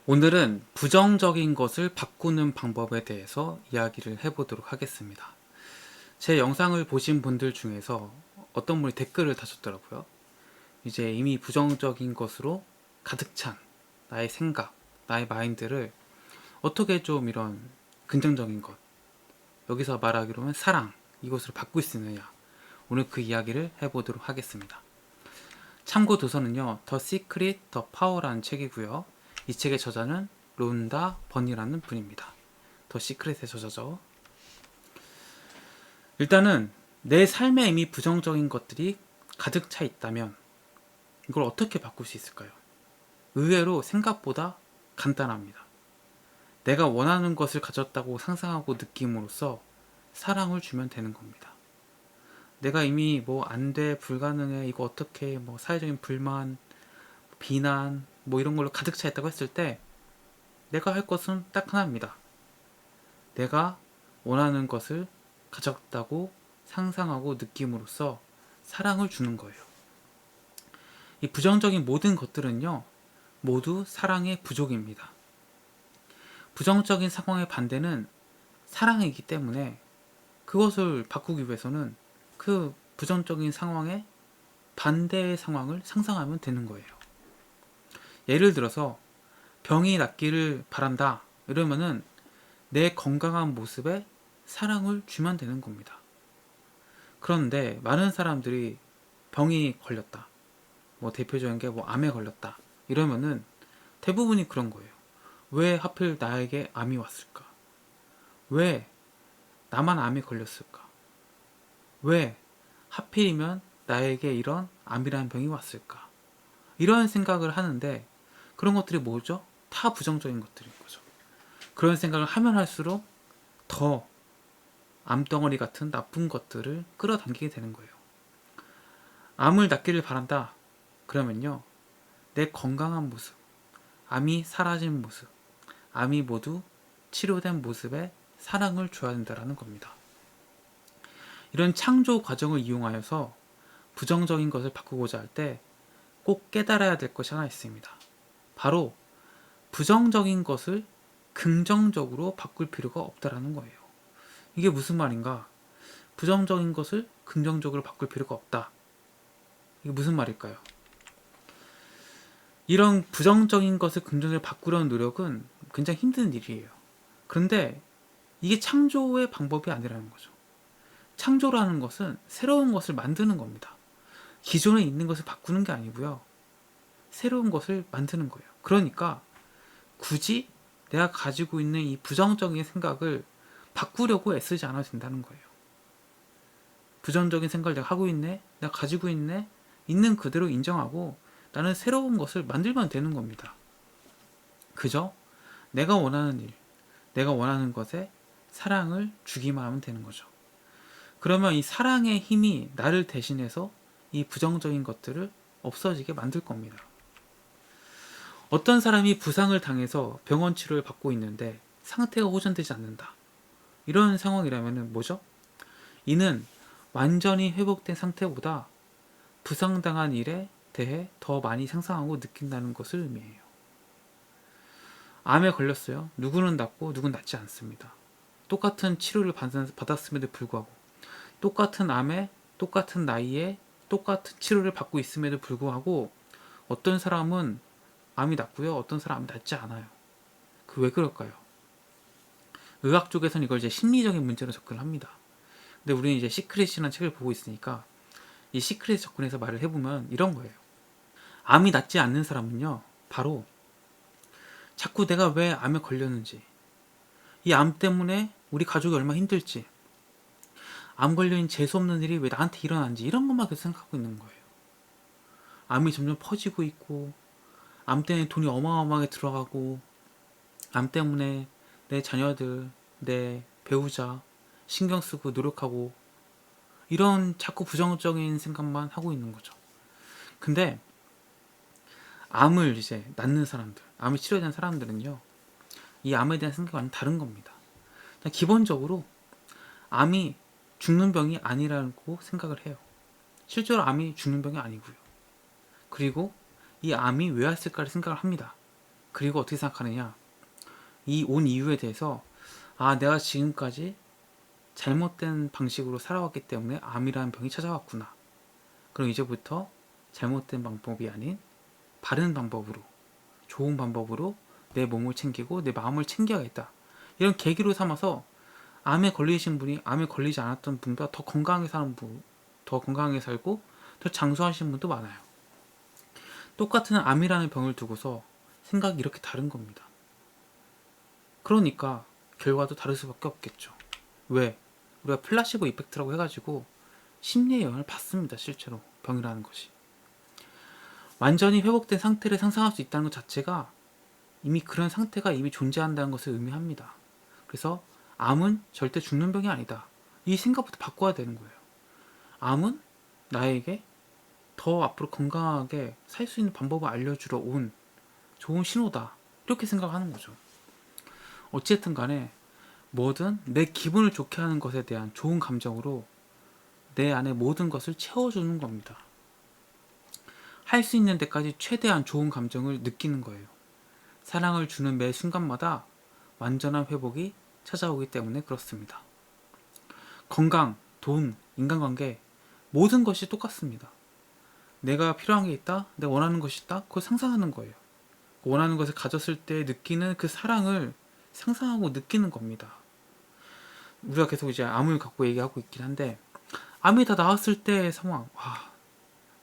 오늘은 부정적인 것을 바꾸는 방법에 대해서 이야기를 해보도록 하겠습니다. 제 영상을 보신 분들 중에서 어떤 분이 댓글을 다셨더라고요. 이제 이미 부정적인 것으로 가득 찬 나의 생각, 나의 마인드를 어떻게 좀 이런 긍정적인 것, 여기서 말하기로는 사랑, 이것으로 바꿀 수 있느냐. 오늘 그 이야기를 해보도록 하겠습니다. 참고 도서는요, The Secret, The Power라는 책이고요. 이 책의 저자는 론다 버니라는 분입니다. 더 시크릿의 저자죠. 일단은 내 삶에 이미 부정적인 것들이 가득 차 있다면 이걸 어떻게 바꿀 수 있을까요? 의외로 생각보다 간단합니다. 내가 원하는 것을 가졌다고 상상하고 느낌으로써 사랑을 주면 되는 겁니다. 내가 이미 뭐 안 돼, 불가능해, 이거 어떻게, 뭐 사회적인 불만, 비난, 뭐 이런 걸로 가득 차 있다고 했을 때 내가 할 것은 딱 하나입니다. 내가 원하는 것을 가졌다고 상상하고 느낌으로써 사랑을 주는 거예요. 이 부정적인 모든 것들은요, 모두 사랑의 부족입니다. 부정적인 상황의 반대는 사랑이기 때문에 그것을 바꾸기 위해서는 그 부정적인 상황의 반대의 상황을 상상하면 되는 거예요. 예를 들어서 병이 낫기를 바란다 이러면은 내 건강한 모습에 사랑을 주면 되는 겁니다. 그런데 많은 사람들이 병이 걸렸다, 뭐 대표적인 게 뭐 암에 걸렸다 이러면은 대부분이 그런 거예요. 왜 하필 나에게 암이 왔을까? 왜 나만 암에 걸렸을까? 왜 하필이면 나에게 이런 암이라는 병이 왔을까? 이런 생각을 하는데 그런 것들이 뭐죠? 다 부정적인 것들인 거죠. 그런 생각을 하면 할수록 더 암덩어리 같은 나쁜 것들을 끌어당기게 되는 거예요. 암을 낫기를 바란다. 그러면요, 내 건강한 모습, 암이 사라진 모습, 암이 모두 치료된 모습에 사랑을 줘야 된다는 겁니다. 이런 창조 과정을 이용하여서 부정적인 것을 바꾸고자 할 때 꼭 깨달아야 될 것이 하나 있습니다. 바로 부정적인 것을 긍정적으로 바꿀 필요가 없다라는 거예요. 이게 무슨 말인가? 부정적인 것을 긍정적으로 바꿀 필요가 없다. 이게 무슨 말일까요? 이런 부정적인 것을 긍정적으로 바꾸려는 노력은 굉장히 힘든 일이에요. 그런데 이게 창조의 방법이 아니라는 거죠. 창조라는 것은 새로운 것을 만드는 겁니다. 기존에 있는 것을 바꾸는 게 아니고요. 새로운 것을 만드는 거예요. 그러니까 굳이 내가 가지고 있는 이 부정적인 생각을 바꾸려고 애쓰지 않아도 된다는 거예요. 부정적인 생각을 내가 하고 있네, 내가 가지고 있네, 있는 그대로 인정하고 나는 새로운 것을 만들면 되는 겁니다. 그저 내가 원하는 일, 내가 원하는 것에 사랑을 주기만 하면 되는 거죠. 그러면 이 사랑의 힘이 나를 대신해서 이 부정적인 것들을 없어지게 만들 겁니다. 어떤 사람이 부상을 당해서 병원 치료를 받고 있는데 상태가 호전되지 않는다. 이런 상황이라면 뭐죠? 이는 완전히 회복된 상태보다 부상당한 일에 대해 더 많이 상상하고 느낀다는 것을 의미해요. 암에 걸렸어요. 누구는 낫고 누구는 낫지 않습니다. 똑같은 치료를 받았음에도 불구하고 똑같은 암에 똑같은 나이에 똑같은 치료를 받고 있음에도 불구하고 어떤 사람은 암이 낫고요, 어떤 사람은 낫지 않아요. 그 왜 그럴까요? 의학 쪽에서는 이걸 이제 심리적인 문제로 접근을 합니다. 근데 우리는 이제 시크릿이라는 책을 보고 있으니까 이 시크릿 접근해서 말을 해보면 이런 거예요. 암이 낫지 않는 사람은요, 바로 자꾸 내가 왜 암에 걸렸는지, 이 암 때문에 우리 가족이 얼마나 힘들지, 암 걸려인 재수없는 일이 왜 나한테 일어난지 이런 것만 계속 생각하고 있는 거예요. 암이 점점 퍼지고 있고, 암 때문에 돈이 어마어마하게 들어가고, 암 때문에 내 자녀들, 내 배우자 신경 쓰고 노력하고, 이런 자꾸 부정적인 생각만 하고 있는 거죠. 근데 암을 이제 낫는 사람들, 암이 치료된 사람들은요, 이 암에 대한 생각이 완전 다른 겁니다. 기본적으로 암이 죽는 병이 아니라고 생각을 해요. 실제로 암이 죽는 병이 아니고요. 그리고 이 암이 왜 왔을까를 생각을 합니다. 그리고 어떻게 생각하느냐, 이 온 이유에 대해서 내가 지금까지 잘못된 방식으로 살아왔기 때문에 암이라는 병이 찾아왔구나. 그럼 이제부터 잘못된 방법이 아닌 바른 방법으로, 좋은 방법으로 내 몸을 챙기고 내 마음을 챙겨야겠다. 이런 계기로 삼아서 암에 걸리신 분이 암에 걸리지 않았던 분보다 더 건강하게 사는 분, 더 건강하게 살고 더 장수하신 분도 많아요. 똑같은 암이라는 병을 두고서 생각이 이렇게 다른 겁니다. 그러니까 결과도 다를 수밖에 없겠죠. 왜? 우리가 플라시보 이펙트라고 해가지고 심리의 영향을 받습니다. 실제로 병이라는 것이 완전히 회복된 상태를 상상할 수 있다는 것 자체가 이미 그런 상태가 이미 존재한다는 것을 의미합니다. 그래서 암은 절대 죽는 병이 아니다. 이 생각부터 바꿔야 되는 거예요. 암은 나에게 더 앞으로 건강하게 살 수 있는 방법을 알려주러 온 좋은 신호다. 이렇게 생각하는 거죠. 어쨌든 간에 뭐든 내 기분을 좋게 하는 것에 대한 좋은 감정으로 내 안에 모든 것을 채워주는 겁니다. 할 수 있는 데까지 최대한 좋은 감정을 느끼는 거예요. 사랑을 주는 매 순간마다 완전한 회복이 찾아오기 때문에 그렇습니다. 건강, 돈, 인간관계 모든 것이 똑같습니다. 내가 필요한 게 있다, 내가 원하는 것이 있다, 그걸 상상하는 거예요. 원하는 것을 가졌을 때 느끼는 그 사랑을 상상하고 느끼는 겁니다. 우리가 계속 이제 암을 갖고 얘기하고 있긴 한데, 암이 다 나았을 때의 상황,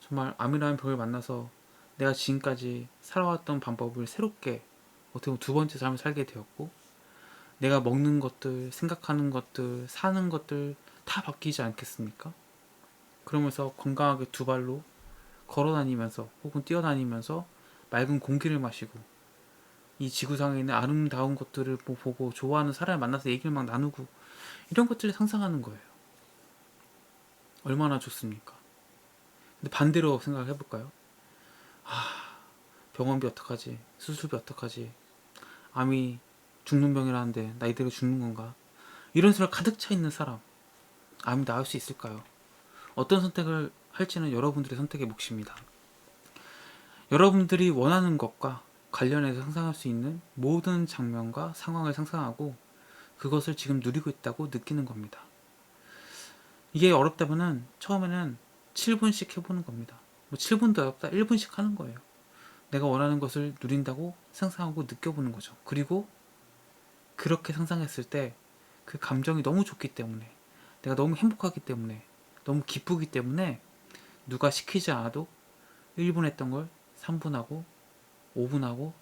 정말 암이라는 병을 만나서 내가 지금까지 살아왔던 방법을 새롭게 어떻게 보면 두 번째 삶을 살게 되었고, 내가 먹는 것들, 생각하는 것들, 사는 것들 다 바뀌지 않겠습니까? 그러면서 건강하게 두 발로 걸어다니면서 혹은 뛰어다니면서 맑은 공기를 마시고 이 지구상에 있는 아름다운 것들을 보고 좋아하는 사람을 만나서 얘기를 막 나누고 이런 것들을 상상하는 거예요. 얼마나 좋습니까? 근데 반대로 생각을 해볼까요? 병원비 어떡하지? 수술비 어떡하지? 암이 죽는 병이라는데 나 이대로 죽는 건가? 이런 소리가 가득 차 있는 사람, 암이 나을 수 있을까요? 어떤 선택을 할지는 여러분들의 선택의 몫입니다. 여러분들이 원하는 것과 관련해서 상상할 수 있는 모든 장면과 상황을 상상하고 그것을 지금 누리고 있다고 느끼는 겁니다. 이게 어렵다면은 처음에는 7분씩 해보는 겁니다. 뭐 7분도 어렵다, 1분씩 하는 거예요. 내가 원하는 것을 누린다고 상상하고 느껴보는 거죠. 그리고 그렇게 상상했을 때 그 감정이 너무 좋기 때문에, 내가 너무 행복하기 때문에, 너무 기쁘기 때문에 누가 시키지 않아도 1분 했던 걸 3분 하고 5분 하고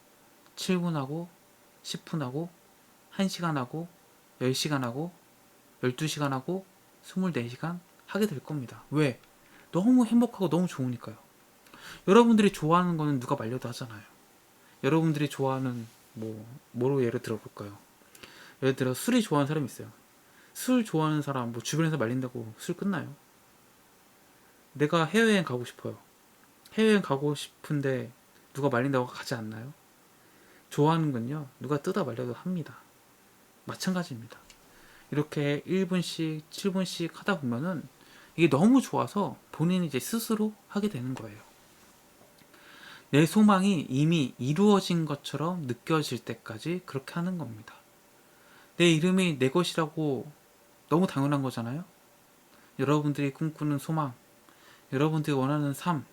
7분 하고 10분 하고 1시간 하고 10시간 하고 12시간 하고 24시간 하게 될 겁니다. 왜? 너무 행복하고 너무 좋으니까요. 여러분들이 좋아하는 거는 누가 말려도 하잖아요. 여러분들이 좋아하는 뭐로 예를 들어볼까요? 예를 들어 술이 좋아하는 사람이 있어요. 술 좋아하는 사람 주변에서 말린다고 술 끝나요? 내가 해외여행 가고 싶어요. 해외여행 가고 싶은데 누가 말린다고 가지 않나요? 좋아하는 건요, 누가 뜯어 말려도 합니다. 마찬가지입니다. 이렇게 1분씩 7분씩 하다 보면은 이게 너무 좋아서 본인이 이제 스스로 하게 되는 거예요. 내 소망이 이미 이루어진 것처럼 느껴질 때까지 그렇게 하는 겁니다. 내 이름이 내 것이라고 너무 당연한 거잖아요. 여러분들이 꿈꾸는 소망, 여러분들이 원하는 삶,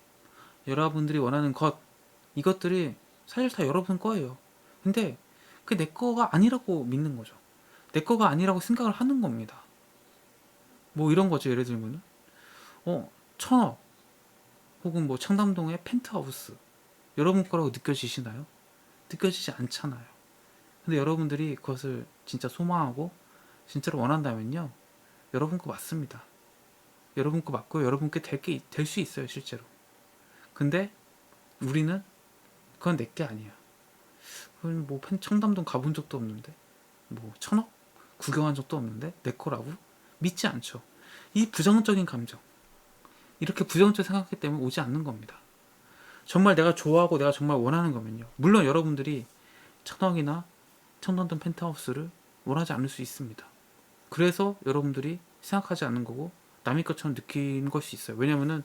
여러분들이 원하는 것, 이것들이 사실 다 여러분 거예요. 근데 그게 내 거가 아니라고 믿는 거죠. 내 거가 아니라고 생각을 하는 겁니다. 이런 거죠. 예를 들면은 1000억 혹은 청담동의 펜트하우스, 여러분 거라고 느껴지시나요? 느껴지지 않잖아요. 근데 여러분들이 그것을 진짜 소망하고 진짜로 원한다면요, 여러분 거 맞습니다. 여러분 거 맞고 여러분께 될 수 있어요, 실제로. 근데 우리는 그건 내 게 아니야. 그건 청담동 가본 적도 없는데, 1000억 구경한 적도 없는데 내 거라고 믿지 않죠. 이 부정적인 감정, 이렇게 부정적으로 생각하기 때문에 오지 않는 겁니다. 정말 내가 좋아하고 내가 정말 원하는 거면요, 물론 여러분들이 1000억이나 청담동 펜트하우스를 원하지 않을 수 있습니다. 그래서 여러분들이 생각하지 않는 거고 남의 것처럼 느끼는 것이 있어요. 왜냐면은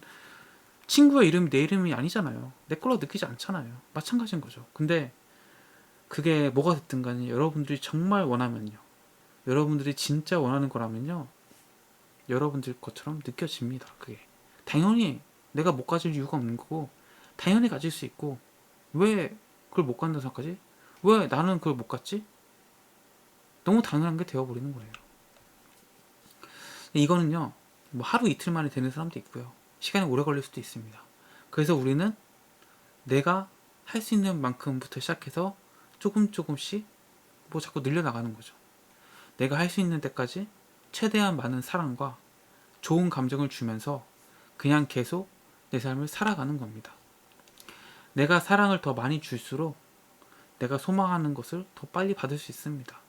친구의 이름이 내 이름이 아니잖아요. 내 거라고 느끼지 않잖아요. 마찬가지인 거죠. 근데 그게 뭐가 됐든 간에 여러분들이 정말 원하면요, 여러분들이 진짜 원하는 거라면요, 여러분들 것처럼 느껴집니다. 그게 당연히 내가 못 가질 이유가 없는 거고, 당연히 가질 수 있고, 왜 그걸 못 간다고 생각하지? 왜 나는 그걸 못 갔지? 너무 당연한 게 되어버리는 거예요. 이거는요, 뭐 하루 이틀 만에 되는 사람도 있고요, 시간이 오래 걸릴 수도 있습니다. 그래서 우리는 내가 할 수 있는 만큼부터 시작해서 조금씩 뭐 자꾸 늘려나가는 거죠. 내가 할 수 있는 데까지 최대한 많은 사랑과 좋은 감정을 주면서 그냥 계속 내 삶을 살아가는 겁니다. 내가 사랑을 더 많이 줄수록 내가 소망하는 것을 더 빨리 받을 수 있습니다.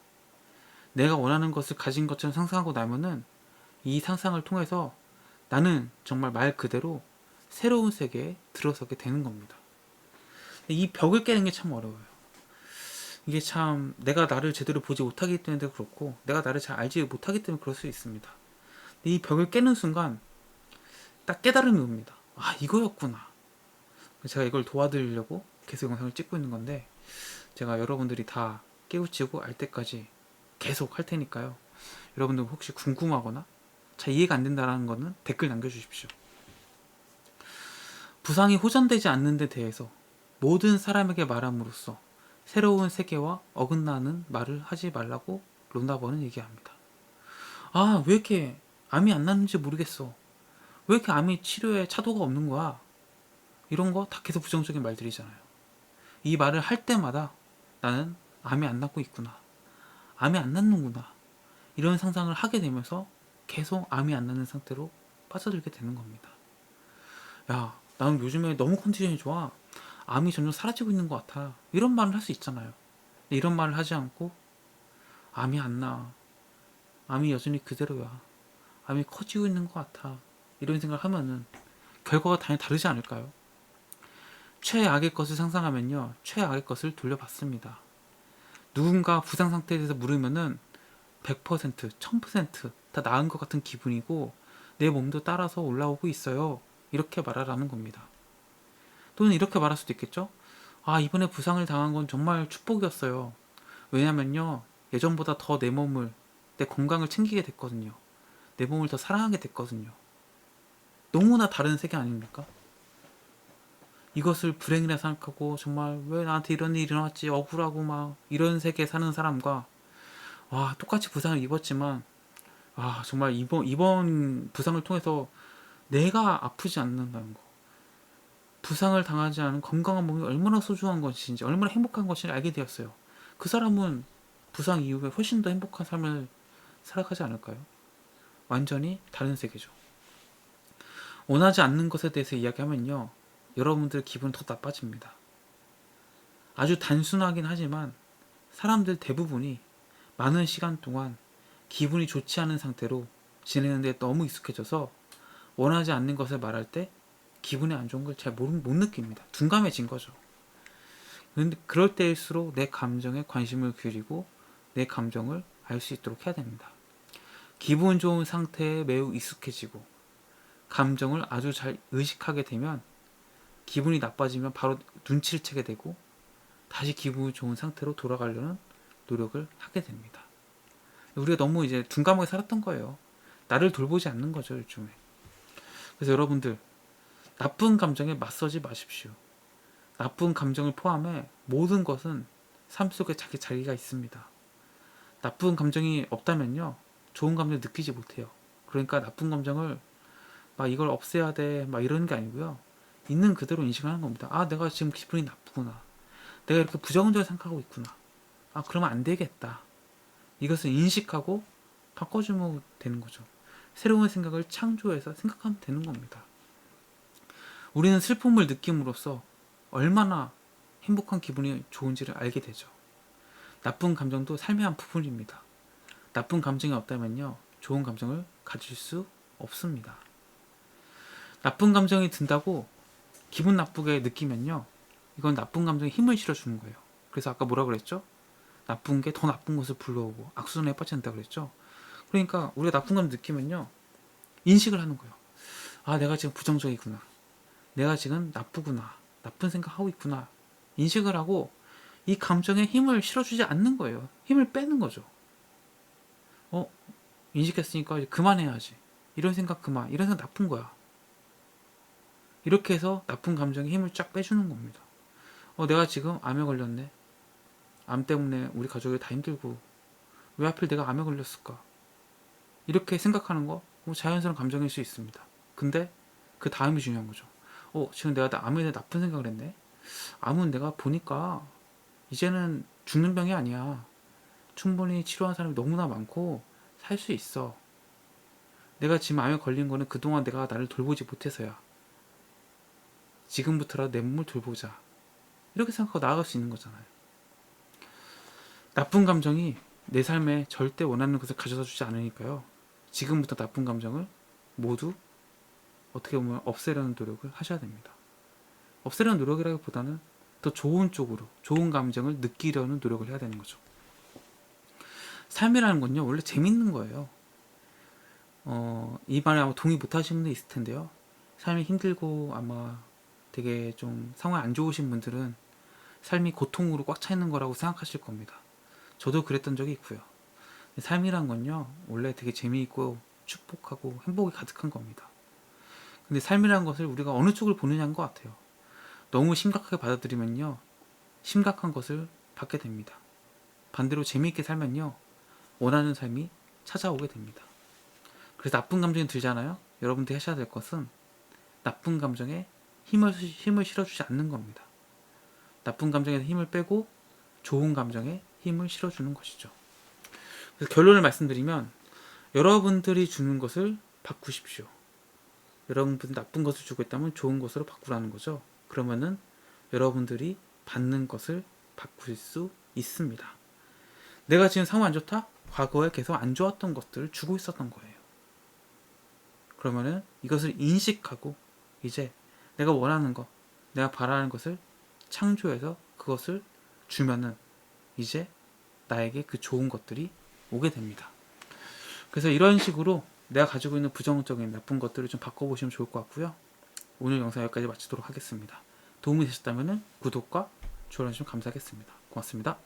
내가 원하는 것을 가진 것처럼 상상하고 나면은 이 상상을 통해서 나는 정말 말 그대로 새로운 세계에 들어서게 되는 겁니다. 이 벽을 깨는 게 참 어려워요. 이게 참 내가 나를 제대로 보지 못하기 때문에도 그렇고, 내가 나를 잘 알지 못하기 때문에 그럴 수 있습니다. 이 벽을 깨는 순간 딱 깨달음이 옵니다. 아, 이거였구나. 제가 이걸 도와드리려고 계속 영상을 찍고 있는 건데, 제가 여러분들이 다 깨우치고 알 때까지 계속 할 테니까요. 여러분들 혹시 궁금하거나 잘 이해가 안 된다는 거는 댓글 남겨주십시오. 부상이 호전되지 않는 데 대해서 모든 사람에게 말함으로써 새로운 세계와 어긋나는 말을 하지 말라고 론다버는 얘기합니다. 아, 왜 이렇게 암이 안 낫는지 모르겠어. 왜 이렇게 암이 치료에 차도가 없는 거야? 이런 거 다 계속 부정적인 말들이잖아요. 이 말을 할 때마다 나는 암이 안 낫고 있구나, 암이 안 낫는구나, 이런 상상을 하게 되면서 계속 암이 안 낫는 상태로 빠져들게 되는 겁니다. 야, 나는 요즘에 너무 컨디션이 좋아, 암이 점점 사라지고 있는 것 같아, 이런 말을 할 수 있잖아요. 근데 이런 말을 하지 않고 암이 안 나, 암이 여전히 그대로야, 암이 커지고 있는 것 같아, 이런 생각을 하면은 결과가 당연히 다르지 않을까요? 최악의 것을 상상하면요, 최악의 것을 돌려받습니다. 누군가 부상 상태에 대해서 물으면은 100%, 1000%다 나은 것 같은 기분이고 내 몸도 따라서 올라오고 있어요, 이렇게 말하라는 겁니다. 또는 이렇게 말할 수도 있겠죠. 아, 이번에 부상을 당한 건 정말 축복이었어요. 왜냐면요, 예전보다 더 내 몸을, 내 건강을 챙기게 됐거든요. 내 몸을 더 사랑하게 됐거든요. 너무나 다른 세계 아닙니까? 이것을 불행이라 생각하고 정말 왜 나한테 이런 일이 일어났지, 억울하고 막 이런 세계에 사는 사람과, 와, 똑같이 부상을 입었지만, 아, 정말 이번 부상을 통해서 내가 아프지 않는다는 거, 부상을 당하지 않은 건강한 몸이 얼마나 소중한 것인지, 얼마나 행복한 것인지 알게 되었어요. 그 사람은 부상 이후에 훨씬 더 행복한 삶을 살아가지 않을까요? 완전히 다른 세계죠. 원하지 않는 것에 대해서 이야기하면요, 여러분들 기분 더 나빠집니다. 아주 단순하긴 하지만 사람들 대부분이 많은 시간 동안 기분이 좋지 않은 상태로 지내는데 너무 익숙해져서 원하지 않는 것을 말할 때 기분이 안 좋은 걸 잘 못 느낍니다. 둔감해진 거죠. 그런데 그럴 때일수록 내 감정에 관심을 기울이고 내 감정을 알 수 있도록 해야 됩니다. 기분 좋은 상태에 매우 익숙해지고 감정을 아주 잘 의식하게 되면 기분이 나빠지면 바로 눈치를 채게 되고 다시 기분이 좋은 상태로 돌아가려는 노력을 하게 됩니다. 우리가 너무 이제 둔감하게 살았던 거예요. 나를 돌보지 않는 거죠, 요즘에. 그래서 여러분들, 나쁜 감정에 맞서지 마십시오. 나쁜 감정을 포함해 모든 것은 삶 속에 자기 자리가 있습니다. 나쁜 감정이 없다면요, 좋은 감정을 느끼지 못해요. 그러니까 나쁜 감정을 막 이걸 없애야 돼, 막 이러는 게 아니고요, 있는 그대로 인식하는 겁니다. 아, 내가 지금 기분이 나쁘구나, 내가 이렇게 부정적으로 생각하고 있구나, 아, 그러면 안 되겠다, 이것을 인식하고 바꿔주면 되는 거죠. 새로운 생각을 창조해서 생각하면 되는 겁니다. 우리는 슬픔을 느낌으로써 얼마나 행복한 기분이 좋은지를 알게 되죠. 나쁜 감정도 삶의 한 부분입니다. 나쁜 감정이 없다면요, 좋은 감정을 가질 수 없습니다. 나쁜 감정이 든다고 기분 나쁘게 느끼면요, 이건 나쁜 감정에 힘을 실어주는 거예요. 그래서 아까 뭐라 그랬죠? 나쁜 게 더 나쁜 것을 불러오고 악순환에 빠진다 그랬죠? 그러니까 우리가 나쁜 감정 느끼면요, 인식을 하는 거예요. 아, 내가 지금 부정적이구나, 내가 지금 나쁘구나, 나쁜 생각하고 있구나, 인식을 하고 이 감정에 힘을 실어주지 않는 거예요. 힘을 빼는 거죠. 인식했으니까 이제 그만해야지. 이런 생각 그만. 이런 생각 나쁜 거야. 이렇게 해서 나쁜 감정에 힘을 쫙 빼주는 겁니다. 내가 지금 암에 걸렸네. 암 때문에 우리 가족이 다 힘들고 왜 하필 내가 암에 걸렸을까? 이렇게 생각하는 거 자연스러운 감정일 수 있습니다. 근데 그 다음이 중요한 거죠. 지금 내가 암에 대해 나쁜 생각을 했네. 암은 내가 보니까 이제는 죽는 병이 아니야. 충분히 치료한 사람이 너무나 많고 살 수 있어. 내가 지금 암에 걸린 거는 그동안 내가 나를 돌보지 못해서야. 지금부터라도 내 몸을 돌보자. 이렇게 생각하고 나아갈 수 있는 거잖아요. 나쁜 감정이 내 삶에 절대 원하는 것을 가져다 주지 않으니까요. 지금부터 나쁜 감정을 모두 어떻게 보면 없애려는 노력을 하셔야 됩니다. 없애려는 노력이라기보다는 더 좋은 쪽으로, 좋은 감정을 느끼려는 노력을 해야 되는 거죠. 삶이라는 건요, 원래 재밌는 거예요. 이 말에 아마 동의 못 하시는 분도 있을 텐데요. 삶이 힘들고 아마 되게 좀 상황이 안 좋으신 분들은 삶이 고통으로 꽉 차 있는 거라고 생각하실 겁니다. 저도 그랬던 적이 있고요. 삶이란 건요, 원래 되게 재미있고 축복하고 행복이 가득한 겁니다. 근데 삶이란 것을 우리가 어느 쪽을 보느냐인 것 같아요. 너무 심각하게 받아들이면요, 심각한 것을 받게 됩니다. 반대로 재미있게 살면요, 원하는 삶이 찾아오게 됩니다. 그래서 나쁜 감정이 들잖아요. 여러분들이 하셔야 될 것은 나쁜 감정에 힘을 실어주지 않는 겁니다. 나쁜 감정에서 힘을 빼고 좋은 감정에 힘을 실어주는 것이죠. 그래서 결론을 말씀드리면 여러분들이 주는 것을 바꾸십시오. 여러분들이 나쁜 것을 주고 있다면 좋은 것으로 바꾸라는 거죠. 그러면은 여러분들이 받는 것을 바꿀 수 있습니다. 내가 지금 상황 안 좋다? 과거에 계속 안 좋았던 것들을 주고 있었던 거예요. 그러면은 이것을 인식하고 이제 내가 원하는 것, 내가 바라는 것을 창조해서 그것을 주면은 이제 나에게 그 좋은 것들이 오게 됩니다. 그래서 이런 식으로 내가 가지고 있는 부정적인 나쁜 것들을 좀 바꿔보시면 좋을 것 같고요. 오늘 영상 여기까지 마치도록 하겠습니다. 도움이 되셨다면 구독과 좋아요 좀 감사하겠습니다. 고맙습니다.